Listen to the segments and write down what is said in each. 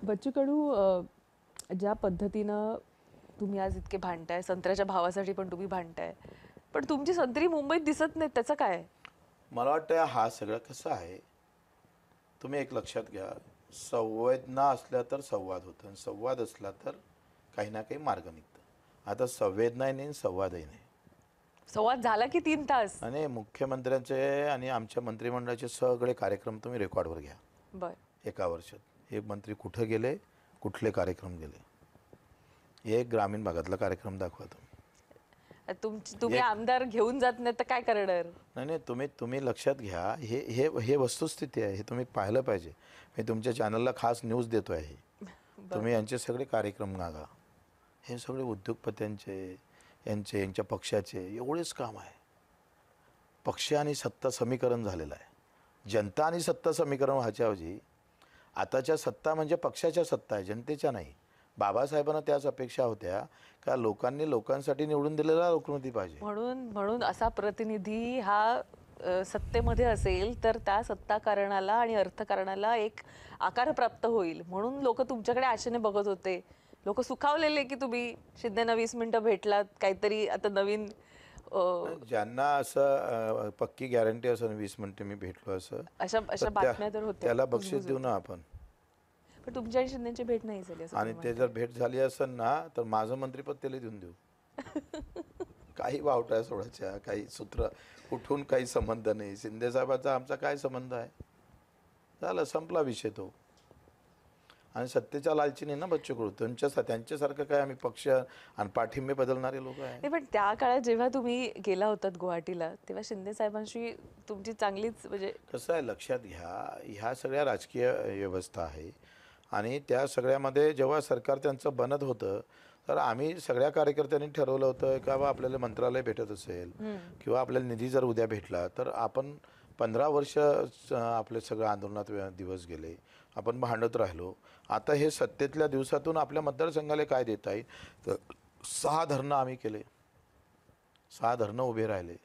बच्चू कडू, ज्या पद्धतीनं तुम्ही आज इतके भांडताय, संत्र्याच्या भावासाठी पण तुम्ही भांडताय, पण तुमची संत्री मुंबईत दिसत नाहीत, त्याचं काय? मला वाटतं हा सगळं कसं आहे, तुम्ही एक लक्षात घ्या, संवेदना असल्या तर संवाद होतो आणि संवाद असला तर काही ना काही मार्ग निघतं. आता संवेदनाही नाही, संवादही नाही. संवाद झाला की 3 तास. आणि मुख्यमंत्र्यांचे आणि आमच्या मंत्रिमंडळाचे सगळे कार्यक्रम तुम्ही रेकॉर्डवर घ्या. बर. एका वर्षात हे मंत्री कुठं गेले, कुठले कार्यक्रम गेले, एक ग्रामीण भागातला कार्यक्रम दाखवा तुम्ही. तुम्ही आमदार घेऊन जात नाही तर काय करणार? नाही, तुम्ही लक्षात घ्या, हे हे हे वस्तुस्थिती आहे, हे तुम्ही पाहिलं पाहिजे. मी तुमच्या चॅनलला खास न्यूज देतो आहे. तुम्ही यांचे सगळे कार्यक्रम बघा. हे सगळे उद्योगपत्यांचे, यांच्या पक्षाचे एवढेच काम आहे. पक्ष आणि सत्ता समीकरण झालेलं आहे. जनता आणि सत्ता समीकरण व्हायच्याऐवजी आताच्या सत्ता म्हणजे पक्षाच्या सत्ता आहे, जनतेच्या नाही. बाबासाहेबांना त्याच अपेक्षा होत्या का लोकांनी लोकांसाठी निवडून दिलेला लोकप्रतिनिधी पाहिजे. म्हणून असा प्रतिनिधी हा सत्तेमध्ये असेल तर त्या सत्ताकारणाला आणि अर्थकारणाला एक आकार प्राप्त होईल, म्हणून लोक तुमच्याकडे आशेने बघत होते. लोक सुखावलेले की तुम्ही शिंदेना 20 मिनिटं भेटलात, काहीतरी आता नवीन. ज्यांना असं पक्की गॅरंटी असं 20 मिनिटं मी भेटलो असं अशा बातम्या तर होत्या. त्याला बक्षीस देऊ ना आपण. पण तुमच्या आणि शिंदेची भेट नाही झाली असं आणि ते जर भेट झाली असेल ना तर माझं मंत्रिपद त्याला देऊन देऊ. काही वावट्या सोडायच्या, काही सूत्र कुठून काही संबंध नाही. शिंदे साहेबांचा आमचा काय संबंध आहे? झालं, संपला विषय तो. आणि सत्तेच्या लालचीने ना बच्चू कडू त्यांच्यासारखं काय आम्ही पक्ष आणि पाठिंबे बदलणारे लोक आहे. पण त्या काळात जेव्हा तुम्ही गेला होतात गुवाहाटीला, तेव्हा शिंदे साहेबांशी तुमची चांगलीच म्हणजे. कसं आहे, लक्षात घ्या, ह्या सगळ्या राजकीय व्यवस्था आहे आणि त्या सगळ्यामध्ये जेव्हा सरकार त्यांचं बनत होतं तर आम्ही सगळ्या कार्यकर्त्यांनी ठरवलं होतं का बा आपल्याला मंत्रालय भेटत असेल किंवा आपल्याला निधी जर उद्या भेटला तर आपण 15 वर्ष आपले सगळं आंदोलनात दिवस गेले, आपण भांडत राहिलो. आता हे सत्तेतल्या दिवसातून आपल्या मतदारसंघाला काय देता येईल तर 6 धरणं आम्ही केले, 6 धरणं उभे राहिले.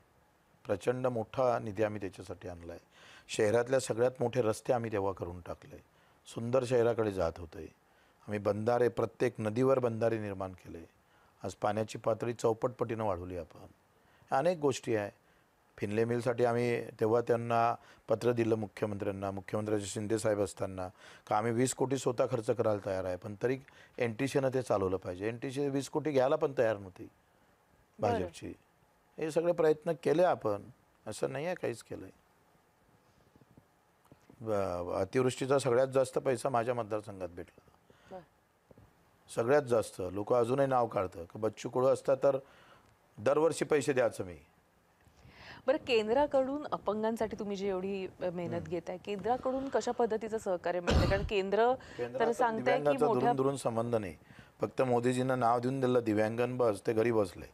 प्रचंड मोठा निधी आम्ही त्याच्यासाठी आणला आहे. शहरातल्या सगळ्यात मोठे रस्ते आम्ही तेव्हा करून टाकले. सुंदर शहराकडे जात होते. आम्ही बंधारे, प्रत्येक नदीवर बंधारे निर्माण केले. आज पाण्याची पातळी चौपटपटीनं वाढवली आपण. अनेक गोष्टी आहे. फिनले मिलसाठी आम्ही तेव्हा त्यांना पत्र दिलं मुख्यमंत्र्यांना, मुख्यमंत्र्यांचे शिंदेसाहेब असताना, का आम्ही 20 कोटी स्वतः खर्च करायला तयार आहे, पण तरी NTCनं ते चालवलं पाहिजे. NTC 20 कोटी घ्यायला पण तयार नव्हती भाजपची. हे सगळे प्रयत्न केले आपण, असं नाही आहे काहीच केलं आहे. अतिवृष्टीचा सगळ्यात जास्त पैसा माझ्या मतदारसंघात भेटला, सगळ्यात जास्त. लोक अजूनही नाव काढतं की बच्चू कडू असता तर दरवर्षी पैसे द्यायचं मी. बरं, केंद्राकडून अपंगांसाठी तुम्ही जी एवढी मेहनत घेताय, केंद्राकडून कशा पद्धतीचं सहकार्य मिळतं? कारण केंद्र तर सांगताय की मोठ्या दुरून संबंध नाही. फक्त मोदीजींना नाव देऊन दिलं दिव्यांगन बस, ते घरी बसले.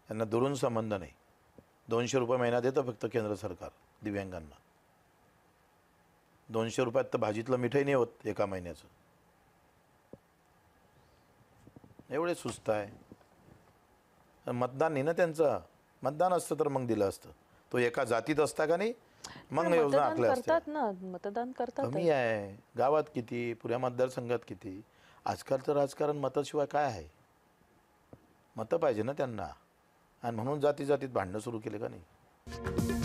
त्यांना दुरून संबंध नाही. 200 रुपये महिना देतं फक्त केंद्र सरकार दिव्यांगांना. 200 रुपयात तर भाजीतलं मिठाई नाही होत एका महिन्याचं. एवढे सुस्त आहे. मतदान नाही ना त्यांचं. मतदान असतं तर मग दिलं असतं. तो एका जातीत असता का नाही, मग योजना आखल्या असत्या. मतदान करतात कमी आहे. गावात किती, पुऱ्या मतदारसंघात किती. आजकालचं राजकारण मताशिवाय काय आहे? मतं पाहिजे ना त्यांना. आणि म्हणून जातीत भांडणं सुरू केले का नाही.